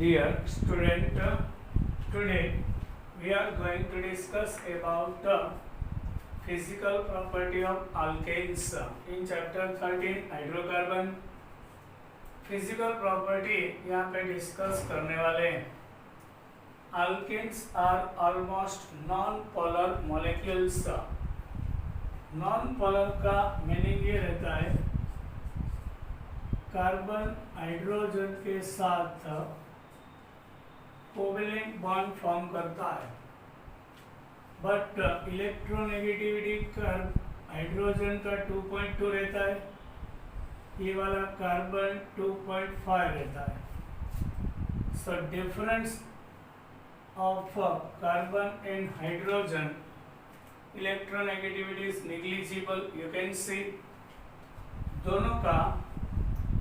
Dear student, today we are going to discuss about the physical property of alkanes in chapter 13 hydrocarbon. Physical property यहाँ पे discuss करने वाले हैं। Alkanes are almost non polar molecules. Non polar का meaning ये रहता है carbon hydrogen के साथ कोवेलेंट बॉन्ड फॉर्म करता है, बट इलेक्ट्रोनेगेटिविटी हाइड्रोजन का 2.2 रहता है, ये वाला कार्बन 2.5 रहता है। So difference of carbon and hydrogen electronegativity is negligible. You can see दोनों का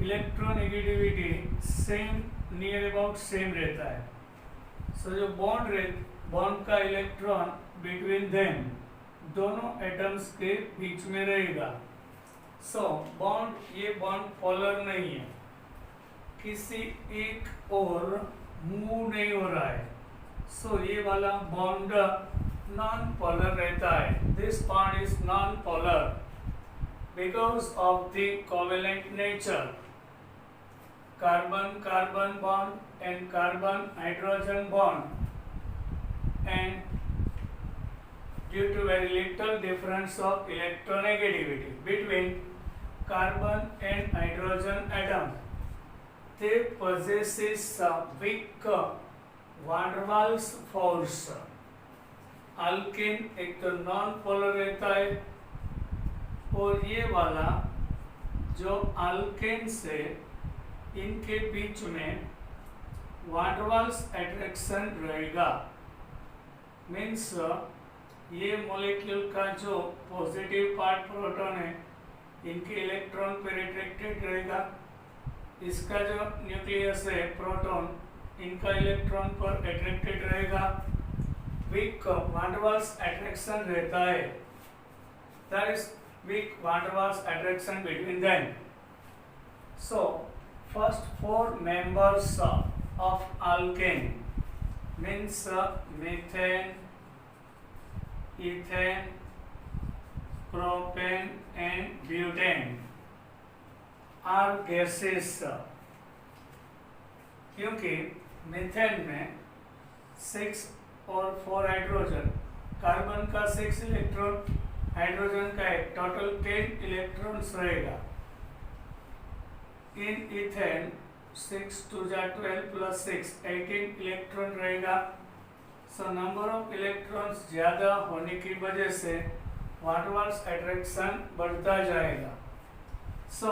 electronegativity same, near about same रहता है। सो जो बॉन्ड का इलेक्ट्रॉन बिटवीन देम दोनों एटम्स के बीच में रहेगा। सो ये बॉन्ड पोलर नहीं है, किसी एक और मूव नहीं हो रहा है। सो ये वाला बॉन्ड नॉन पोलर रहता है। This bond is non polar because of the covalent nature. Carbon bond and carbon hydrogen bond, and due to very little difference of electronegativity between carbon and hydrogen atom, they possesses a weak van der Waals force। Alkane एक तो non polar रहता है, और ये वाला जो alkane से इनके बीच में वान der Waals अट्रैक्शन रहेगा। मीन्स ये मॉलिक्यूल का जो पॉजिटिव पार्ट प्रोटॉन है, इनके इलेक्ट्रॉन पर अट्रैक्टेड रहेगा। इसका जो न्यूक्लियस है प्रोटॉन, इनका इलेक्ट्रॉन पर अट्रैक्टेड रहेगा। वीक वान der Waals अट्रैक्शन रहता है। That is weak one der Waals attraction between them. So first four members of alkane means methane, ethane, propane and butane are gases। क्योंकि methane में 6 और 4 hydrogen, carbon का 6 electron, hydrogen का एक, total 10 electrons रहेगा। इन ethane 6 2 12 plus 6 18 electron रहेगा। So number of electrons ज्यादा होने की वजह से वान der Waals अट्रैक्शन बढ़ता जाएगा। So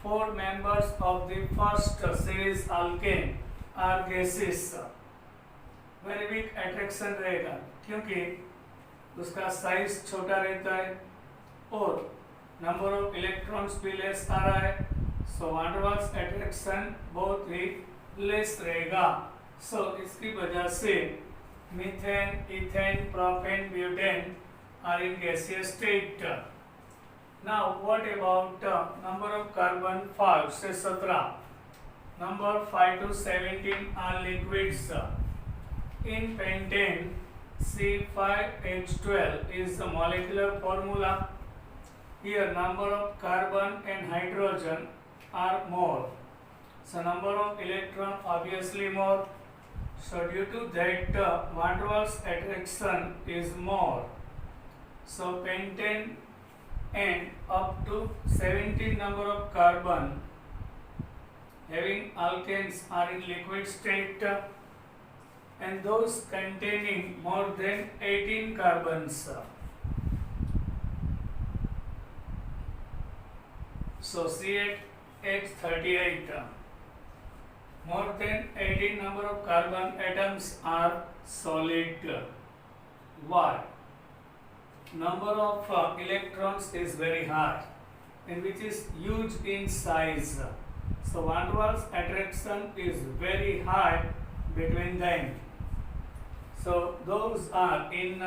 4 members of the first series alkane are gases. Very weak attraction रहेगा क्योंकि उसका साइज छोटा रहता है और नंबर ऑफ इलेक्ट्रॉन्स भी लेस आ रहा है। So van der Waals attraction बहुत ही लेस रहेगा। सो इसकी वजह से methane, ethane, propane, butane are in gaseous state. Now what about number of carbon 5 से 17, number 5 to 17 are liquids. In pentane C5H12 is the molecular formula. Here number of carbon and hydrogen are more, so number of electron obviously more. So due to that van der Waals attraction is more. So pentane and up to 17 number of carbon having alkanes are in liquid state, and those containing more than 18 carbons. So CH38, more than 18 number of carbon atoms are solid. Why? Number of electrons is very high and which is huge in size. So van der Waals attraction is very high between them. So those are in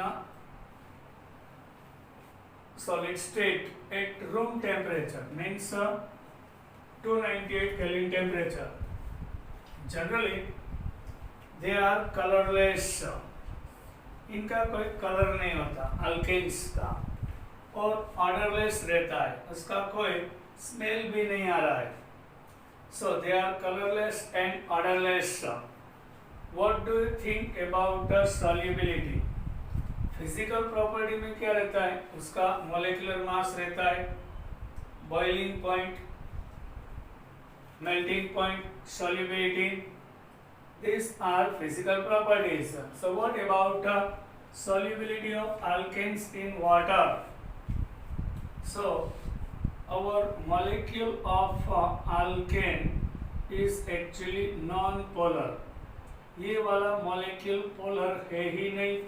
solid state at room temperature, means 298 Kelvin temperature. Generally they are colourless, इनका कोई colour नहीं होता alkanes का, और odourless रहता है, उसका कोई स्मेल भी नहीं आ रहा है. So they are colourless and odourless. What do you think about the solubility? Physical property में क्या रहता है? उसका मोलिकुलर मास रहता है, boiling point, melting point, solubility. These are physical properties. So what about solubility of alkanes in water? So our molecule of alkane is actually non-polar. ये वाला molecule polar है ही नहीं,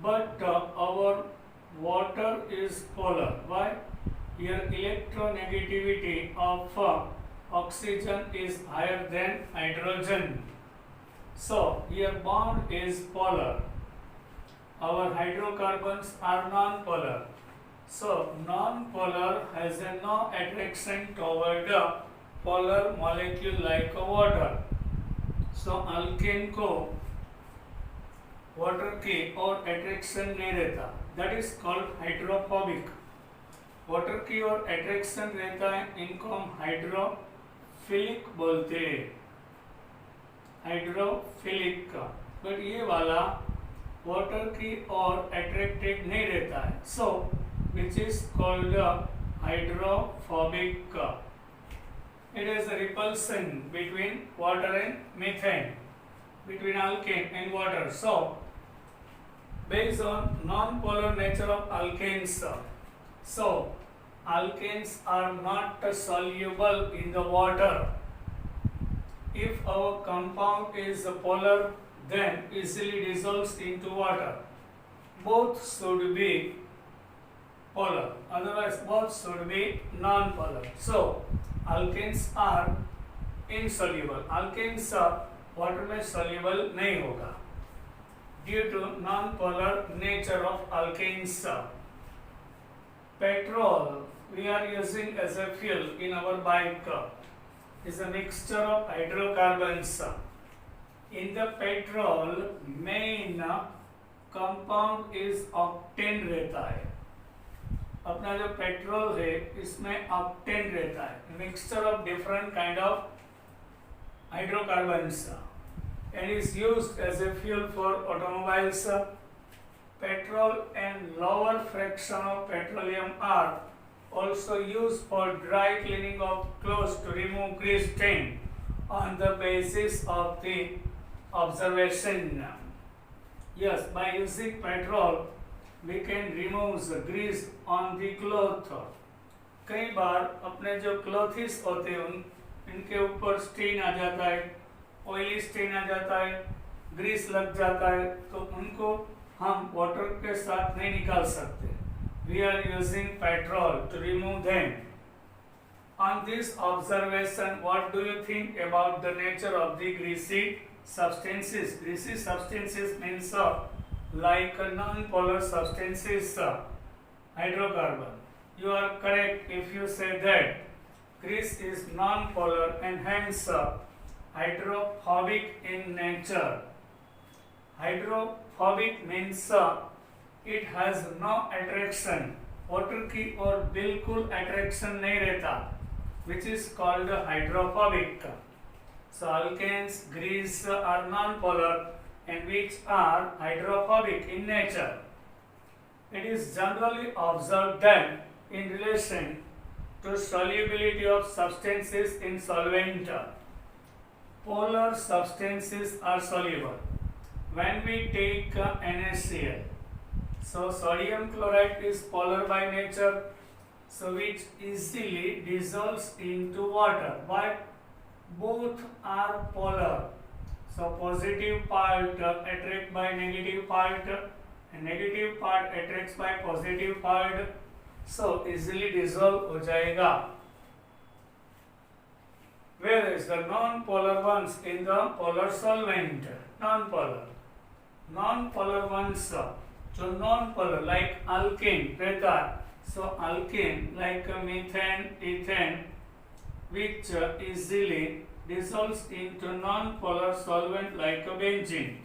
but our water is polar. Why? Here electronegativity of oxygen is higher than hydrogen. So here bond is polar. Our hydrocarbons are non-polar. So non-polar has a no attraction toward a polar molecule like water. So alkane को water की और attraction नहीं रहता. That is called hydrophobic. Water की ओर attraction रहता है, इनको हम हाइड्रोफिलिक बोलते हैं, हाइड्रोफिलिक का. बट ये वाला वाटर की ओर अट्रैक्टेड नहीं रहता है, so which is called hydrophobic. It is a repulsion between water and methane, between alkane and water. So based on non-polar nature of alkanes, so alkanes are not soluble in the water. If our compound is polar, then easily dissolves into water. Both should be polar, otherwise both should be non-polar. So alkanes are insoluble. Alkanes water में soluble नहीं होगा due to non-polar nature of alkanes. Petrol we are using as a fuel in our bike is a mixture of hydrocarbons. In the petrol main compound is octane रहता है. अपना जो petrol है इसमें octane रहता है, mixture of different kind of hydrocarbons, and is used as a fuel for automobiles. Petrol and lower fraction of petroleum are also used for dry cleaning of clothes to remove grease stain on the basis of the observation. Yes, by using petrol we can remove the grease on the cloth. कई बार अपने जो clothes होते हैं इनके ऊपर stand आ जाता है, oily stand आ जाता है, ग्रीस लग जाता है, तो उनको हम वाटर के साथ नहीं निकाल सकते. We are using petrol to remove them. On this observation, what do you think about the nature of the greasy substances? Greasy substances means like non-polar substances, hydrocarbon. You are correct if you say that grease is non-polar and hence hydrophobic in nature. Hydrophobic means it has no attraction, water की और बिल्कुल attraction नहीं रहता, which is called hydrophobic. So alkanes, grease are non-polar and which are hydrophobic in nature. It is generally observed that in relation to solubility of substances in solvent, polar substances are soluble. When we take NaCl, so sodium chloride is polar by nature, so which easily dissolves into water. But both are polar. So positive part attract by negative part, and negative part attracts by positive part. So easily dissolve हो जाएगा. Whereas the non-polar ones in the polar solvent, non-polar ones, so non-polar like alkane रहता है. So alkane like methane, ethane, which easily dissolves into non-polar solvent like a benzene.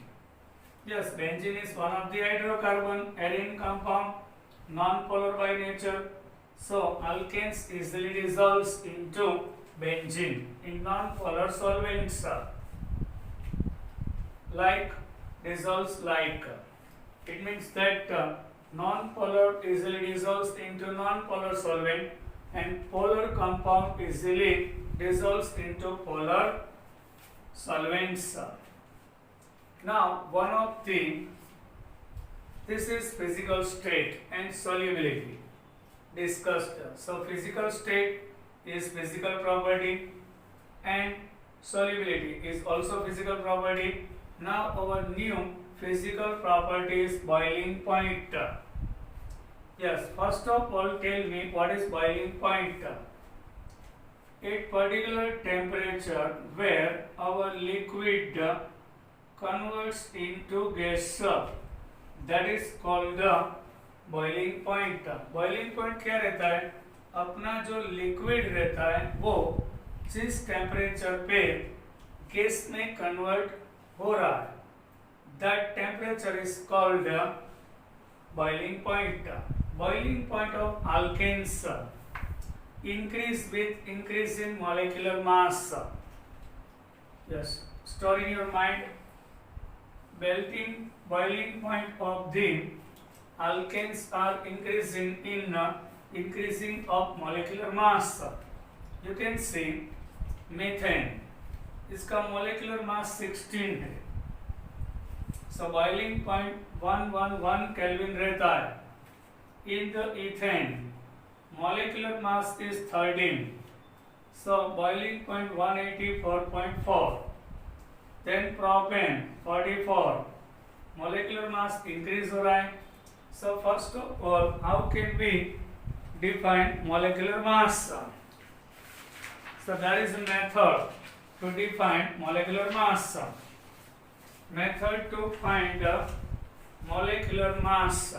Yes, benzene is one of the hydrocarbon arene compound, non-polar by nature. So alkanes easily dissolves into benzene in non-polar solvents. Like dissolves like. It means that non-polar easily dissolves into non-polar solvent and polar compound easily dissolves into polar solvents. Now, this is physical state and solubility discussed. So, physical state is physical property and solubility is also physical property. Now, our new physical property is boiling point. Yes, first of all, tell me what is boiling point. At particular temperature where our liquid converts into gas, that is called the boiling point. Boiling point क्या रहता है? अपना जो liquid रहता है वो जिस temperature पे गैस में कन्वर्ट हो रहा है, that temperature is called boiling point. Boiling point of alkanes increase with increase in molecular mass. Yes, store in your mind. Boiling point of the alkanes are increasing in increasing of molecular mass. You can see methane, इसका molecular mass 16 है. So boiling point 111 Kelvin रहता है. In the ethane, molecular mass is 13. So boiling point 184.4. Then propane 44. Molecular mass increase हो रहा है. So first of all, how can we define molecular mass? So there is a method to define molecular mass. Method to find molecular mass.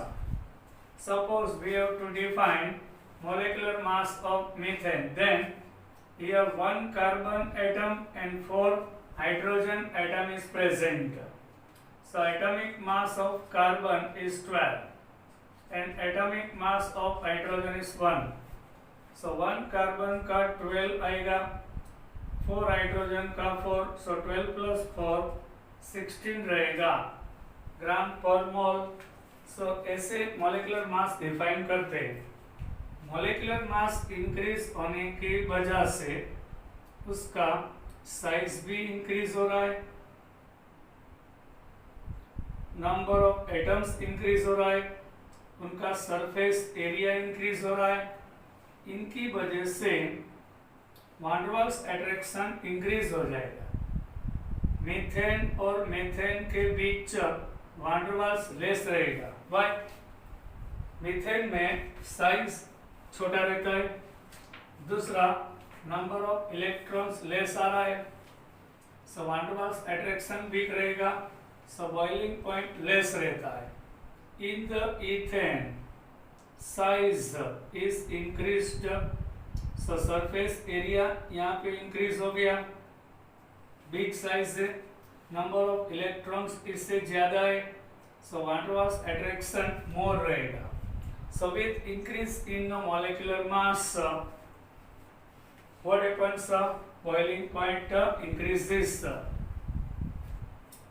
Suppose we have to define molecular mass of methane. Then here 1 carbon atom and 4 hydrogen atom is present. So atomic mass of carbon is 12 and atomic mass of hydrogen is 1. So 1 carbon का 12 आएगा, 4 hydrogen का 4, so 12 plus 4 16 रहेगा ग्राम पर मोल. सो ऐसे molecular mass define करते हैं. Molecular mass increase होने की वजह से उसका साइज भी इंक्रीज हो रहा है, नंबर ऑफ एटम्स इंक्रीज हो रहा है, उनका सरफेस एरिया इंक्रीज हो रहा है. इनकी वजह से van der Waals attraction increase हो जाएगा. मीथेन और मीथेन के बीच वान डेर वाल्स लेस रहेगा. वाई? मीथेन में साइज छोटा रहता है, दूसरा नंबर ऑफ इलेक्ट्रॉन्स लेस आ रहा है, so van der Waals attraction week रहेगा, सो बॉइलिंग पॉइंट लेस रहता है. In the ethane size is increased, so surface area यहाँ पे इंक्रीज हो गया, बिग साइज है, नंबर ऑफ इलेक्ट्रॉन्स इससे ज्यादा है, so van der Waals attraction मोर रहेगा. So with increase in the molecular mass, what happens? Boiling point increases.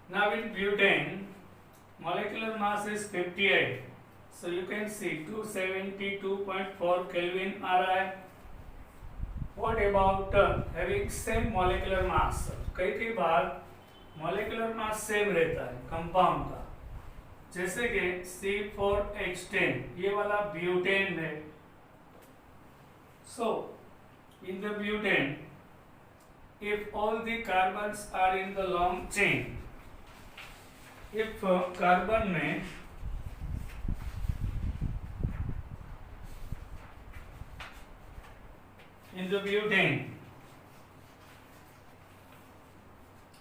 Now in butane, molecular mass is 58. So you can see 272.4 Kelvin आ रहा है. What about having same molecular mass? कई बार molecular mass same रहता है compound का, जैसे कि C4H10 ये वाला ब्यूटेन है. So in the butane, if all the carbons are in the long chain, if carbon में in the butane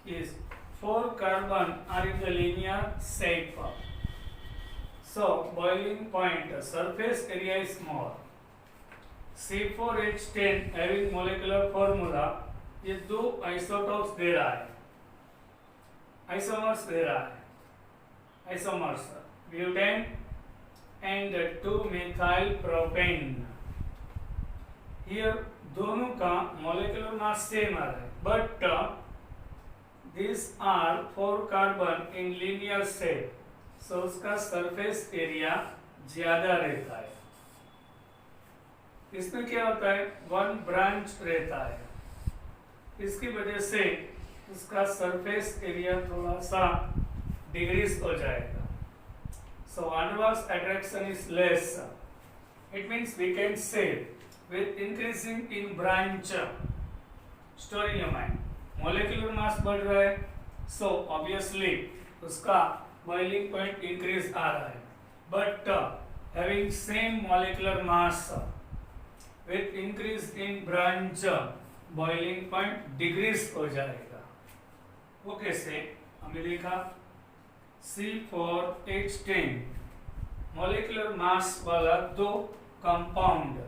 is 4 carbon are in the linear shape. So boiling point surface area is small. C4H10 having molecular formula ये दो isotopes दे रहा है, isomers दे रहा है, isomers butane and 2-methyl propane। Here दोनों का मॉलिक्यूलर मास सेम आ रहा है, but this are 4 carbon in linear shape, so उसका सरफेस एरिया ज्यादा रहता है। इसमें क्या होता है, 1 ब्रांच रहता है, इसकी वजह से उसका सरफेस एरिया थोड़ा सा डिक्रीज हो जाएगा। So van der Waals attraction is less. It means we can say with increasing in branch, store in your mind, molecular mass बढ़ रहा है, so obviously उसका boiling point increase आ रहा है, but having same molecular mass with increase in branch, boiling point decrease हो जाएगा। वो कैसे, हमने देखा C4H10 मॉलिक्यूलर मास वाला दो कंपाउंड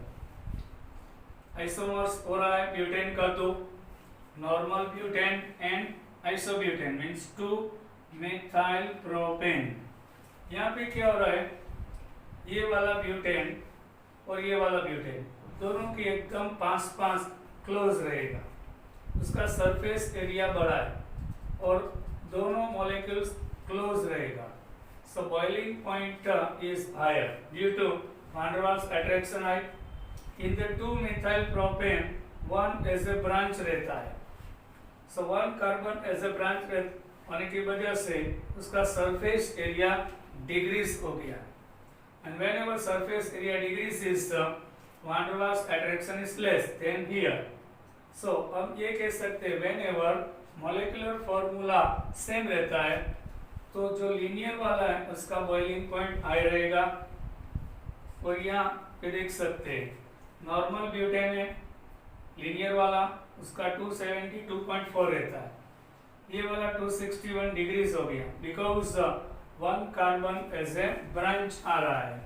आइसोमर्स हो रहा है ब्यूटेन का, दो normal butane and isobutane means 2-methyl propane। यहाँ पे क्या हो रहा है, ये वाला ब्यूटेन और ये वाला ब्यूटेन दोनों की एकदम पास क्लोज रहेगा, उसका सरफेस एरिया बड़ा है और दोनों मॉलिक्यूल्स क्लोज रहेगा, so boiling point is higher due to van der Waals attraction है। in the 2-methyl propane one as a branch रहता है, so 1 carbon as a branch होने की वजह से उसका सरफेस एरिया डिक्रीज हो गया, and whenever surface area decreases van der Waals attraction is less than here। so हम ये कह सकते हैं whenever molecular formula सेम रहता है तो जो लीनियर वाला है उसका बॉइलिंग पॉइंट हाई रहेगा, और यहाँ पे देख सकते हैं नॉर्मल ब्यूटेन है लीनियर वाला, उसका 272.4 रहता है, ये वाला 261 डिग्रीज हो गया because 1 carbon as a branch आ रहा है।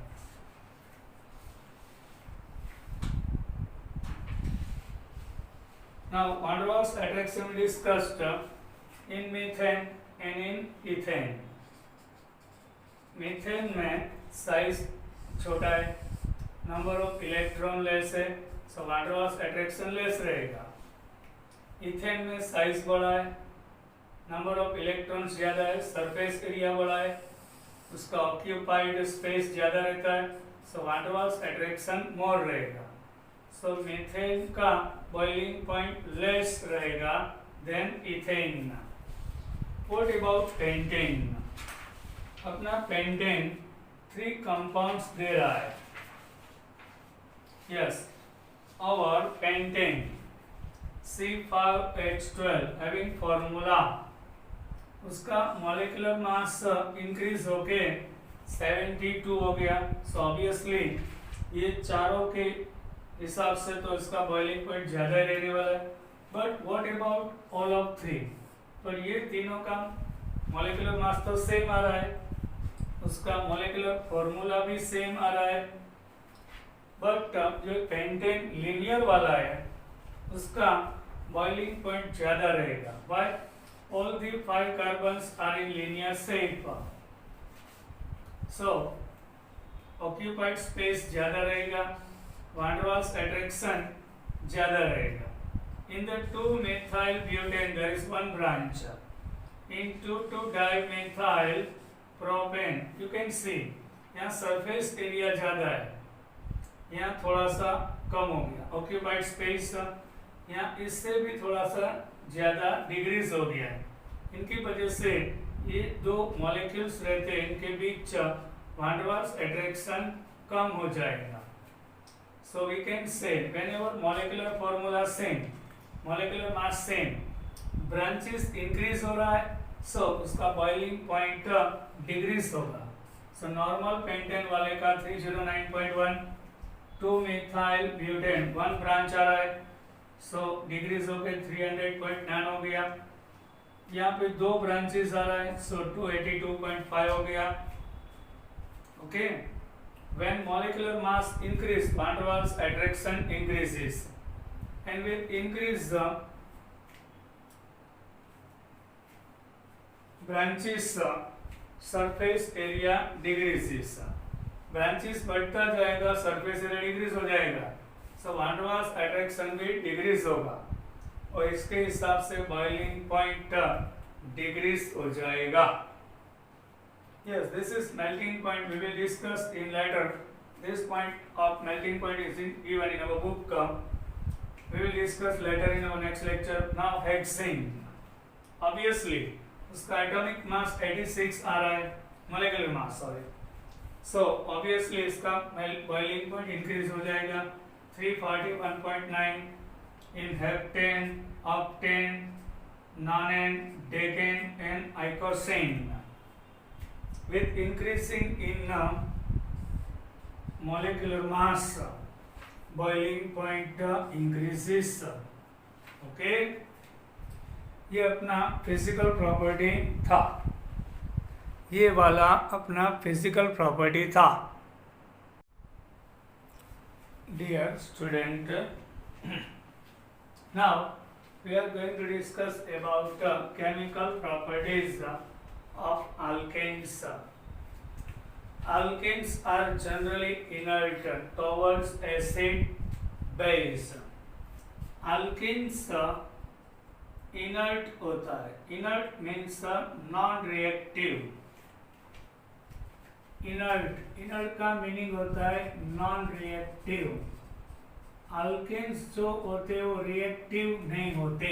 Now van der Waals attraction we discussed in methane and in ethane। Methane में साइज छोटा है, नंबर ऑफ इलेक्ट्रॉन लेस है, सो van der Waals attraction less रहेगा। इथेन में साइज बड़ा है, नंबर ऑफ इलेक्ट्रॉन्स ज्यादा है, सरफेस एरिया बड़ा है, उसका ऑक्यूपाइड स्पेस ज्यादा रहता है, सो van der Waals attraction more रहेगा। सो मीथेन का बॉइलिंग पॉइंट लेस रहेगा than ethane. What about pentane? अपना पेंटेन 3 कंपाउंड्स दे रहा है। Yes, our pentane C5H12 having formula, उसका मॉलिक्यूलर मास इंक्रीज होके 72 हो गया, सो ऑब्वियसली ये चारों के हिसाब से तो इसका बॉइलिंग पॉइंट ज्यादा रहने वाला है, but what about all of 3? पर ये तीनों का मॉलिक्यूलर मास तो सेम आ रहा है, उसका मॉलिक्यूलर फॉर्मूला भी सेम आ रहा है, बट जो पेंटेन लीनियर वाला है उसका बॉइलिंग पॉइंट ज्यादा रहेगा। Why? All the 5 carbons are in linear shape, so occupied space ज्यादा रहेगा, van der Waals attraction ज्यादा रहेगा। In the 2-methyl butane there is 1 branch. In 2,2-dimethyl propane you can see यहाँ सरफेस एरिया ज्यादा है, यहाँ थोड़ा सा कम हो गया, ऑक्यूपाइड स्पेस यहाँ इससे भी थोड़ा सा ज्यादा डिक्रीज हो गया है, इनकी वजह से ये दो मॉलिक्यूल्स रहते हैं, इनके बीच van der Waals attraction कम हो जाएगा। So we can say whenever molecular formula same, molecular mass same, branches increase हो रहा है, so उसका boiling point decrease होगा। So normal pentane वाले का 309.1, 2-methyl butane 1 branch आ रहा है, so decrease होके 300.9 हो गया, यहाँ पे 2 branches आ रहा है, so 282.5 हो गया। Okay, when molecular mass increase, van der Waals attraction increases, and with increase branches surface area decreases, branches बढ़ता जाएगा, सरफेस एरिया डिक्रीज हो जाएगा, सो वान मास अट्रैक्शन भी डिक्रीज होगा और इसके हिसाब से बॉइलिंग पॉइंट डिक्रीज हो जाएगा. Yes, this is melting point. We will discuss in later. This point of melting point is given in our book. We will discuss later in our next lecture. Now hexane. Obviously, उसका atomic mass 86 आ रहा है, molecular mass sorry. So obviously इसका boiling point increase हो जाएगा 341.9 in heptane, octane, nonane, decane and icosane. With increasing in molecular mass, boiling point increases. Okay, ये अपना physical property था, ये वाला अपना फिजिकल प्रॉपर्टी था. Dear student, now we are going to discuss about chemical properties of alkanes. Alkanes are generally inert towards acid base. Alkanes inert होता है. Inert means non-reactive. Inert का मीनिंग होता है non-reactive. Alkanes जो होते हैं वो reactive नहीं होते,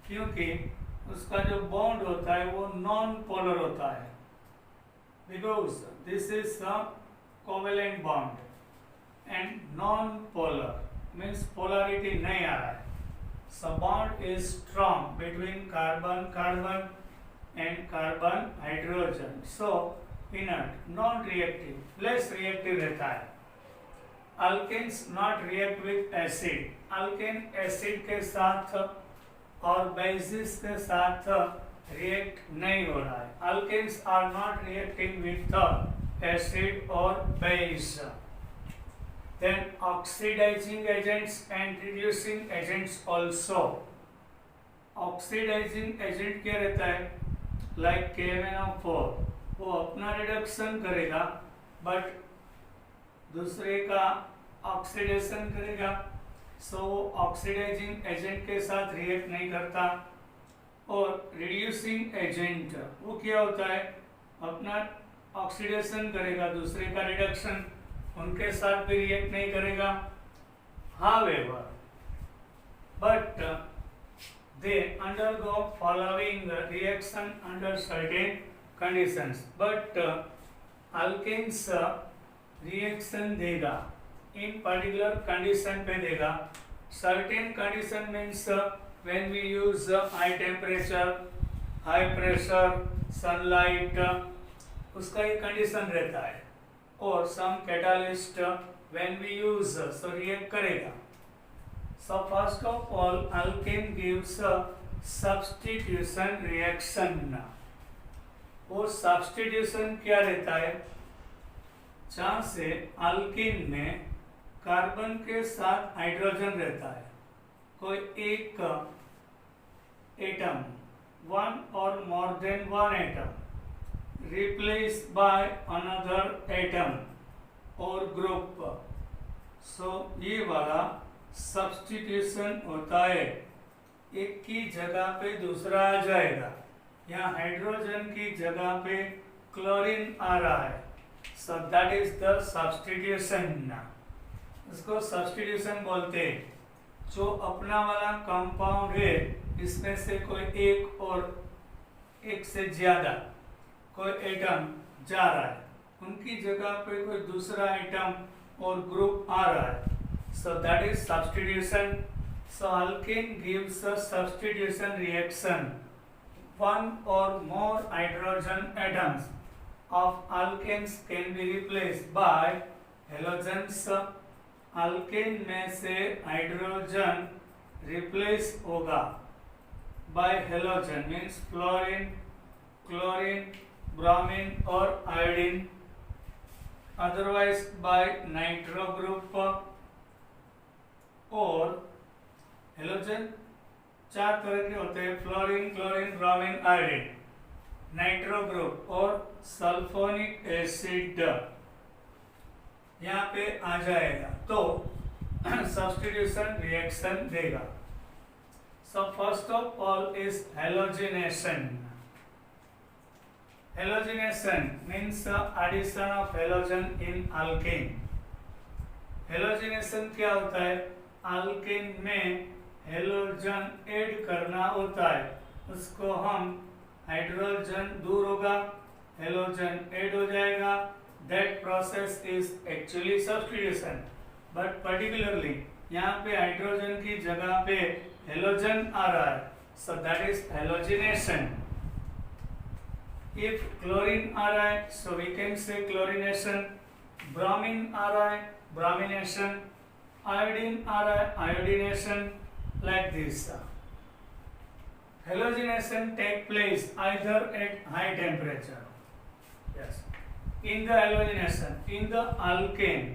क्योंकि उसका जो बॉन्ड होता है वो नॉन पोलर होता है. Because this is covalent bond and non polar means polarity नहीं आ रहा है. So bond is strong between carbon carbon and carbon hydrogen. So inert, non reactive, less reactive रहता है. Alkanes not react with acid. Alkane acid के साथ और basis के साथ रिएक्ट नहीं हो रहा है. Alkanes are not reacting with acid और base. Then oxidising agents and reducing agents also. Oxidising agent क्या रहता है, लाइक KMnO4, वो अपना रिडक्शन करेगा बट दूसरे का ऑक्सीडेशन करेगा. सो ऑक्सीडाइजिंग एजेंट के साथ रिएक्ट नहीं करता. और रिड्यूसिंग एजेंट वो क्या होता है, अपना ऑक्सीडेशन करेगा, दूसरे का रिडक्शन, उनके साथ भी रिएक्ट नहीं करेगा. However but they undergo following reaction under certain conditions. But alkanes reaction देगा, in particular condition पे देगा. Certain condition means when we use high temperature, high pressure, sunlight, उसका एक condition रहता है. और some catalyst when we use so react करेगा. So first of all, alkane gives a substitution reaction. वो substitution क्या रहता है, जहाँ से अल्कीन में कार्बन के साथ हाइड्रोजन रहता है, कोई एक एटम, वन और more than one atom, replace by another atom और ग्रुप. सो ये वाला सब्स्टिट्यूशन होता है. एक की जगह पे दूसरा आ जाएगा. यहाँ हाइड्रोजन की जगह पे क्लोरीन आ रहा है. So that is the substitution. इसको सब्स्टिट्यूशन बोलते हैं. जो अपना वाला कंपाउंड है, इसमें से कोई एक और एक से ज्यादा कोई एटम जा रहा है, उनकी जगह पे कोई दूसरा एटम और ग्रुप आ रहा है. So that is substitution. So alkane gives a substitution reaction. One or more hydrogen atoms of alkanes can be replaced by halogens. alkane में से हाइड्रोजन रिप्लेस होगा by halogen means fluorine, chlorine, bromine और iodine. Otherwise by nitro group. और halogen चार तरह के होते हैं, fluorine, chlorine, bromine, iodine. Nitro group और सल्फोनिक एसिड यहाँ पे आ जाएगा तो सब्स्टिट्यूशन रिएक्शन देगा. So first of all is halogenation. Halogenation means addition of halogen in alkane. Halogenation क्या होता है? अल्केन में हेलोजन ऐड करना होता है. उसको हम हाइड्रोजन दूर होगा, हेलोजन ऐड हो जाएगा. That process is actually substitution. But particularly यहाँ पे हाइड्रोजन की जगह पे हेलोजन आ रहा है. So that is halogenation. If chlorine आ रहा है so we can say chlorination. Bromine आ रहा है bromination, iodine आ रहा है iodination, like this. Halogenation take place either at high temperature. Yes. In the halogenation, in the alkane,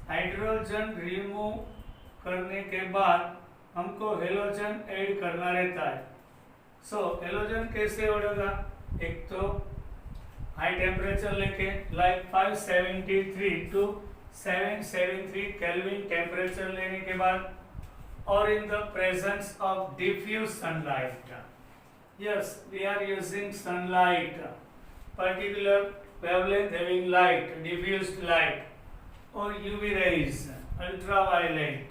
hydrogen remove करने के बाद हमको हेलोजन ऐड करना रहता है. सो हेलोजन कैसे उड़ेगा? एक तो हाई टेम्परेचर लेके लाइक 573 to 773 केल्विन टेम्परेचर लेने के बाद और in the presence of diffuse sunlight. Yes, we are using sunlight, particular wavelength having light, diffused light और UV rays, ultraviolet.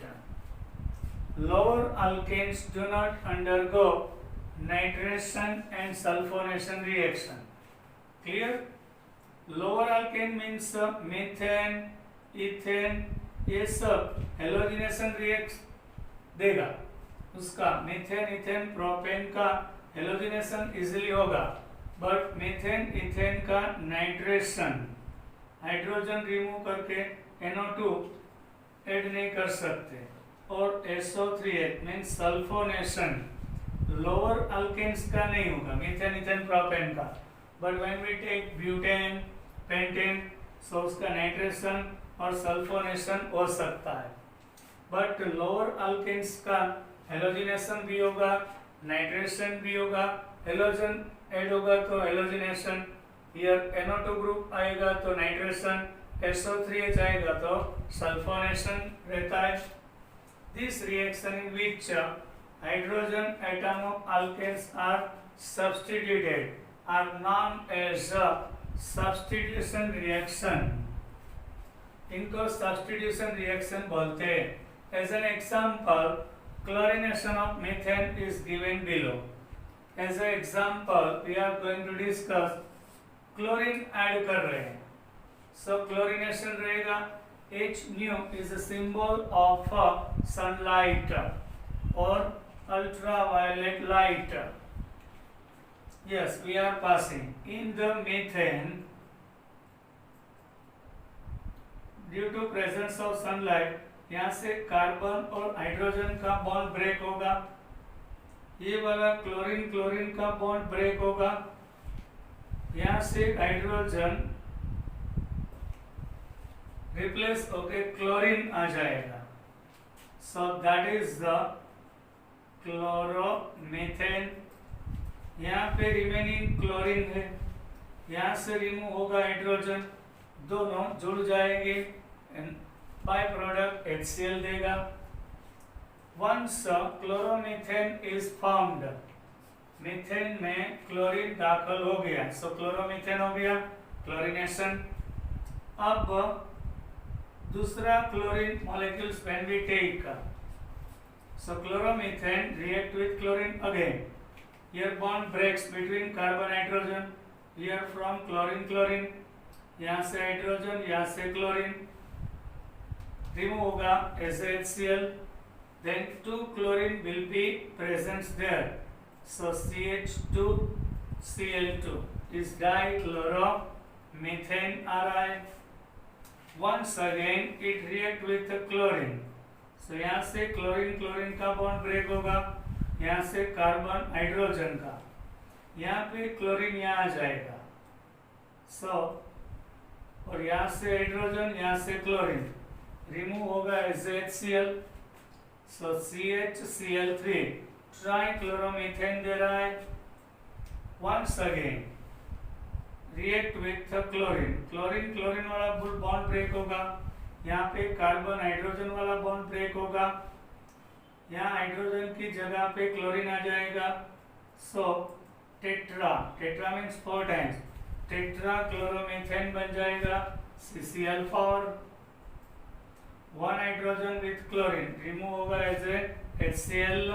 Lower alkanes do not undergo nitration and sulphonation reaction. Clear? Lower alkane means methane, ethane, ये सब halogenation react देगा. उसका methane, ethane, propane का halogenation easily होगा. But methane, ethane का nitration hydrogen remove करके NO2 add नहीं कर सकते. और SO3H means sulphonation lower alkanes का नहीं होगा, मीथेन, इथेन, प्रोपेन का. But when we take butane, pentane, so उसका नाइट्रेशन और सल्फोनेशन हो सकता है. बट लोअर अल्केन्स का हेलोजिनेशन भी होगा, नाइट्रेशन भी होगा. हेलोजन ऐड होगा तो हेलोजिनेशन. हियर NO2 ग्रुप आएगा तो नाइट्रेशन, SO3H आएगा तो सल्फोनेशन रहता है. This reaction in which hydrogen atom of alkanes are substituted are known as a substitution reaction. इनको सब्स्टिट्यूशन रिएक्शन बोलते हैं. As an example, chlorination of methane is given below. As a example we are going to discuss chlorine add कर रहे हैं. सो chlorination रहेगा. H nu is a symbol of sunlight or ultraviolet light. Yes, we are passing in the methane. Due to presence of sunlight यहाँ से carbon और hydrogen का bond break होगा. ये वाला क्लोरीन क्लोरीन का बॉन्ड ब्रेक होगा. यहाँ से हाइड्रोजन रिप्लेस होके क्लोरीन आ जाएगा. सो दैट इज द क्लोरोमीथेन. यहाँ पे रिमेनिंग क्लोरीन है, यहाँ से रिमूव होगा हाइड्रोजन, दोनों जुड़ जाएंगे, बाय प्रोडक्ट HCl देगा. Once chloromethane is formed, methane में क्लोरीन दाखिल हो गया, सो क्लोरोमीथेन हो गया, क्लोरिनेशन. अब दूसरा chlorine molecules when we take, so chloromethane react with chlorine again. Here bond breaks between carbon hydrogen. Here from chlorine chlorine, यहाँ से हाइड्रोजन, यहाँ से क्लोरीन रिमूव होगा as HCl. then 2 chlorine will be present there, so CH2Cl2 is dichloromethane RI. once again it react with the chlorine, so यहाँ से chlorine chlorine का bond break होगा, यहाँ से कार्बन हाइड्रोजन का, यहाँ पे क्लोरीन यहाँ आ जाएगा. सो और यहाँ से हाइड्रोजन, यहाँ से क्लोरीन रिमूव होगा as HCl. So CHCl3 trichloromethane दे रहा है. Once again react with chlorine, chlorine वाला बॉन्ड ब्रेक होगा, यहाँ पे कार्बन हाइड्रोजन वाला बॉन्ड ब्रेक होगा, यहाँ हाइड्रोजन की जगह पे क्लोरीन आ जाएगा। So tetra means 4 times, tetra chloromethane बन जाएगा CCl4। 1 hydrogen with chlorine remove होगा as a HCl।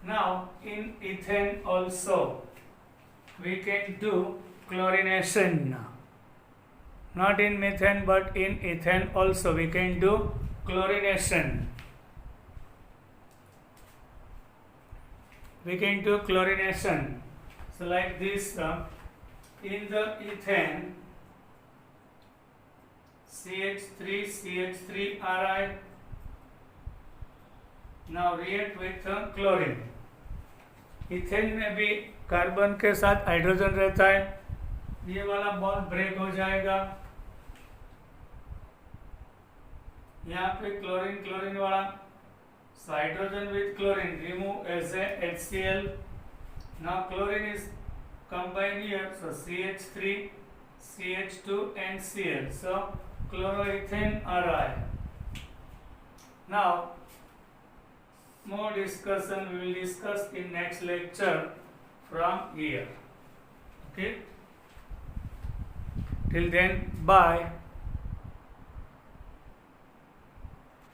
Now in ethane also we can do chlorination. Not in methane but in ethane also we can do chlorination. We can do chlorination. So like this, in the ethane CH3CH3Ri now react with chlorine। Ethane में भी carbon के साथ hydrogen रहता है, ये वाला bond break हो जाएगा, यहाँ पे क्लोरीन वाला, hydrogen with chlorine remove as a HCl। Now chlorine is combined here, so CH3 CH2 and Cl, so chloroethane Ri। Now more discussion we will discuss in next lecture from here, okay, till then bye।